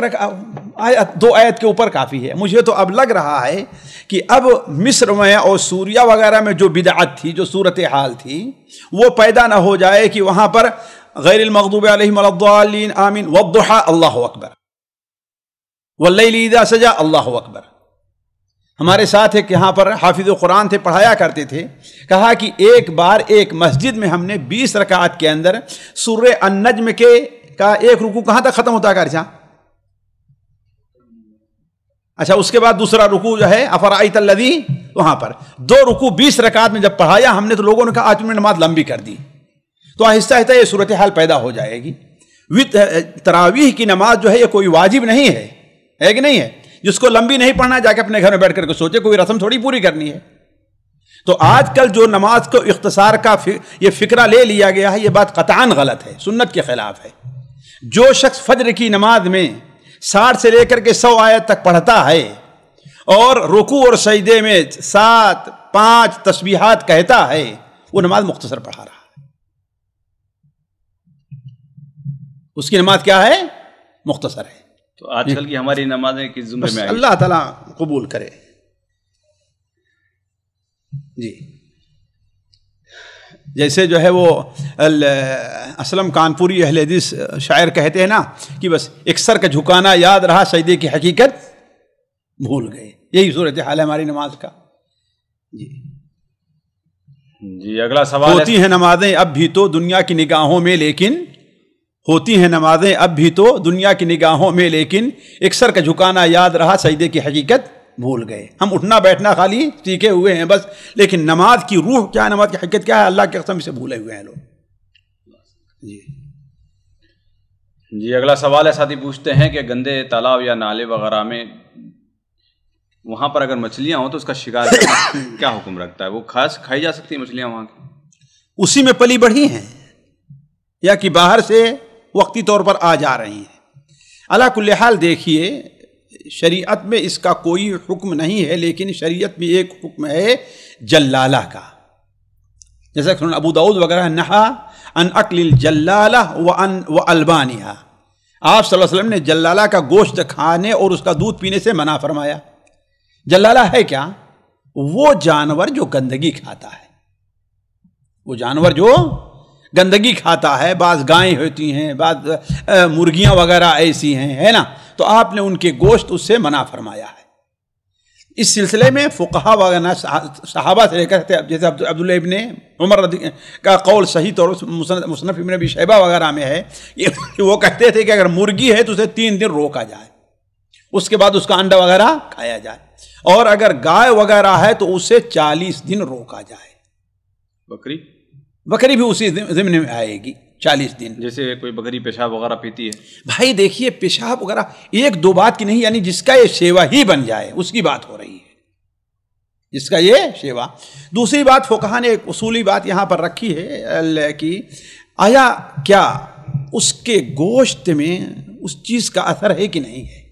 آیت 2 آیت کے اوپر کافی ہے۔ مجھے تو اب لگ رہا ہے کہ اب مصر میں اور سوریہ وغیرہ میں جو بدعت تھی، جو صورتحال تھی، وہ پیدا نہ ہو جائے کہ وہاں پر غیر المغضوب علیہم ولا الضالین آمین والضحی اللہ اکبر واللیل اذا سجی اللہ اکبر۔ ہمارے ساتھ ایک یہاں پر حافظ قرآن تھے، پڑھایا کرتے تھے، کہا کہ ایک بار ایک مسجد میں ہم نے 20 رکعت کے اندر سورہ النجم کا 1 رکوع کہاں تک ختم ہوتا ہے؟ اچھا اس کے بعد دوسرا رکوع جو ہے افرائیت الذی، وہاں پر 2 رکوع 20 رکعت میں جب پڑھایا ہم نے تو لوگوں نے کہا آج تم نے نماز لمبی کر دی۔ تو آہستہ آہستہ یہ صورتحال پیدا ہو جائے گی۔ تراویح کی نماز جو ہے یہ کوئی واجب نہیں ہے کہ نہیں ہے؟ جس کو لمبی نہیں پڑھنا جا کے اپنے گھر میں بیٹھ کر کے سوچے، کوئی رسم تھوڑی پوری کرنی ہے۔ تو آج کل جو نماز کو اختصار کا یہ فکرہ لے لیا گیا ہے، یہ بات قطعاً غلط ہے، سنت کے خلاف ہے۔ جو شخص فجر کی نماز میں 60 سے لے کر کے 100 آیت تک پڑھتا ہے اور رکوع اور سجدے میں 7 5 تسبیحات کہتا ہے، وہ نماز مختصر پڑھا رہا ہے، اس کی نماز کیا ہے؟ مختصر ہے۔ تو آج کل کی ہماری نمازیں کس زمرے میں آئی؟ اللہ تعالیٰ قبول کرے۔ جی جیسے جو ہے وہ اسلم کانپوری اہل حدیث شاعر کہتے ہیں نا کہ بس ایک سر کا جھکانا یاد رہا، سجدے کی حقیقت بھول گئے۔ یہی صورتحال ہے ہماری نماز کا۔ جی اگلا سوال ہوتی ہیں نمازیں اب بھی تو دنیا کی نگاہوں میں، لیکن ہوتی ہیں نمازیں اب بھی تو دنیا کی نگاہوں میں، لیکن ایک سر کا جھکانا یاد رہا، سجدے کی حقیقت بھول گئے۔ ہم اٹھنا بیٹھنا خالی سیکھے ہوئے ہیں بس، لیکن نماز کی روح کیا ہے، نماز کی حقیقت کیا ہے، اللہ کی قسم سے بھولے ہوئے ہیں لوگ۔ جی اگلا سوال ہے، ساتھی پوچھتے ہیں کہ گندے تالاب یا نالے وغیرہ میں وہاں پر اگر مچھلیاں ہوں تو اس کا شکار کرنا کیا حکم رکھتا ہے؟ وہ کھائی جا سکتی ہیں مچھلیاں وہاں کی؟ اسی میں پلی بڑھی ہیں یا کہ باہر سے وقتی طور پر آ جا رہی ہیں؟ علی کل حال دیکھیے، شریعت میں اس کا کوئی حکم نہیں ہے، لیکن شریعت میں ایک حکم ہے جلالہ کا، جیسا کہ ابو داؤد وغیرہ نہا ان اکل الجلالہ والبانیہ، آپ صلی اللہ علیہ وسلم نے جلالہ کا گوشت کھانے اور اس کا دودھ پینے سے منع فرمایا۔ جلالہ ہے کیا؟ وہ جانور جو گندگی کھاتا ہے، وہ جانور جو گندگی کھاتا ہے، بعض گائیں ہوتی ہیں، بعض مرغیاں وغیرہ ایسی ہیں، ہے نا، تو آپ نے ان کے گوشت اس سے منع فرمایا ہے۔ اس سلسلے میں فقہا وغیرہ صحابہ سے لے کر جیسے عبداللہ ابن عمر کا قول صحیح طور مصنف ابن ابی شیبہ وغیرہ میں ہے کہ وہ کہتے تھے کہ اگر مرغی ہے تو اسے 3 دن روکا جائے، اس کے بعد اس کا انڈا وغیرہ کھایا جائے، اور اگر گائے وغیرہ ہے تو اسے 40 دن روکا جائے۔ بکری بھی اسی ضمن میں آئے گی، 40 دن۔ جیسے کوئی بکری پیشاب وغیرہ پیتی ہے، بھائی دیکھیے پیشاب وغیرہ 1-2 بات کی نہیں، یعنی جس کا یہ شیوا ہی بن جائے اس کی بات ہو رہی ہے، جس کا یہ شیوا۔ دوسری بات فقہا نے ایک اصولی بات یہاں پر رکھی ہے کہ آیا کیا اس کے گوشت میں اس چیز کا اثر ہے کہ نہیں ہے؟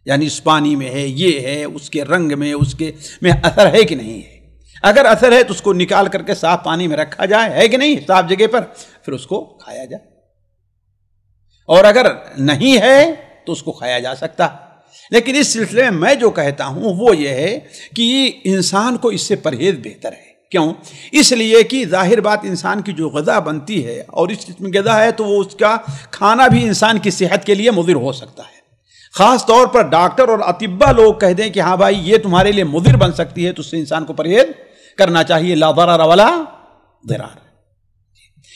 یعنی اس پانی میں ہے، یہ ہے، اس کے رنگ میں، اس کے میں اثر ہے کہ نہیں ہے؟ اگر اثر ہے تو اس کو نکال کر کے صاف پانی میں رکھا جائے، ہے کہ نہیں، صاف جگہ پر، پھر اس کو کھایا جائے۔ اور اگر نہیں ہے تو اس کو کھایا جا سکتا۔ لیکن اس سلسلے میں میں جو کہتا ہوں وہ یہ ہے کہ انسان کو اس سے پرہیز بہتر ہے۔ کیوں؟ اس لیے کہ ظاہر بات انسان کی جو غذا بنتی ہے اور اس قسم کی غذا ہے تو وہ اس کا کھانا بھی انسان کی صحت کے لیے مضر ہو سکتا ہے۔ خاص طور پر ڈاکٹر اور اطباء لوگ کہہ دیں کہ ہاں بھائی یہ تمہارے لیے مضر بن سکتی ہے، تو اس سے انسان کو پرہیز کرنا چاہیے، لا ضرر ولا ضرار۔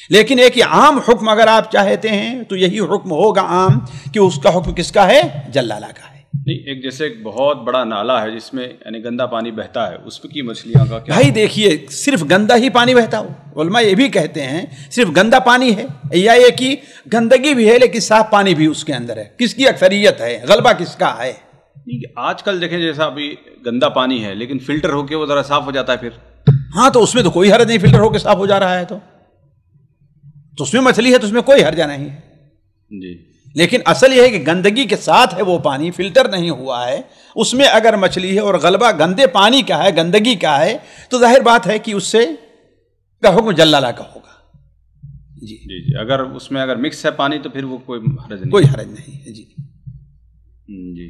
لیکن ایک عام حکم اگر آپ چاہتے ہیں تو یہی حکم ہوگا عام کہ اس کا حکم کس کا ہے؟ جل اللہ کا ہے۔ نہیں، ایک جیسے ایک بہت بڑا نالا ہے جس میں یعنی گندا پانی بہتا ہے، اس کی مچھلیاں کا کیا؟ بھائی دیکھیے، صرف گندا ہی پانی بہتا ہو، علماء یہ بھی کہتے ہیں صرف گندا پانی ہے، یا یہ کہ گندگی بھی ہے لیکن صاف پانی بھی اس کے اندر ہے، کس کی اکثریت ہے، غلبہ کس کا ہے؟ آج کل دیکھیں جیسا ابھی گندا پانی ہے لیکن فلٹر ہو کے وہ ذرا صاف ہو جاتا ہے پھر۔ ہاں تو اس میں تو کوئی حرج نہیں، فلٹر ہو کے صاف ہو جا رہا ہے تو اس میں مچھلی ہے تو اس میں کوئی حرجہ نہیں ہے جی۔ لیکن اصل یہ ہے کہ گندگی کے ساتھ ہے وہ پانی، فلٹر نہیں ہوا ہے، اس میں اگر مچھلی ہے اور غلبہ گندے پانی کا ہے، گندگی کا ہے، تو ظاہر بات ہے کہ اس سے کا حکم جلالہ کا ہوگا۔ جی جی جی، اگر اس میں اگر مکس ہے پانی تو پھر وہ کوئی حرج نہیں، کوئی حرج نہیں ہے۔ جی جی۔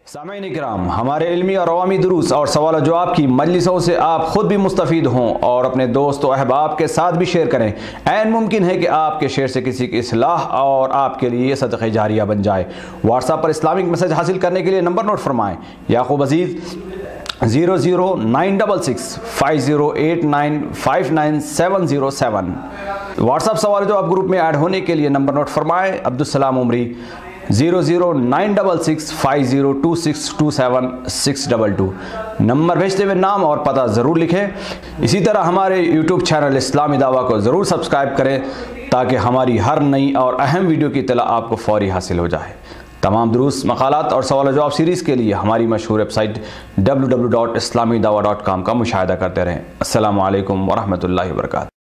سامعین اکرام، ہمارے علمی اور عوامی دروس اور سوال و جواب کی مجلسوں سے آپ خود بھی مستفید ہوں اور اپنے دوست و احباب کے ساتھ بھی شیئر کریں۔ عین ممکن ہے کہ آپ کے شیئر سے کسی کی اصلاح اور آپ کے لیے صدقہ جاریہ بن جائے۔ واٹس ایپ پر اسلامک میسج حاصل کرنے کے لیے نمبر نوٹ فرمائیں: یعقوب عزیز 009665089595707۔ واٹس ایپ سوال و جواب گروپ میں ایڈ ہونے کے لیے نمبر نوٹ فرمائیں: عبدالسلام عمری 0096650262762۔ نمبر بھیجتے ہوئے نام اور پتہ ضرور لکھیں۔ اسی طرح ہمارے یوٹیوب چینل اسلامی دعویٰ کو ضرور سبسکرائب کریں تاکہ ہماری ہر نئی اور اہم ویڈیو کی اطلاع آپ کو فوری حاصل ہو جائے۔ تمام دروس، مقالات اور سوال و جواب سیریز کے لیے ہماری مشہور ویب سائٹ www.islamidawah.com کا مشاہدہ کرتے رہیں۔ السلام علیکم ورحمۃ اللہ وبرکاتہ۔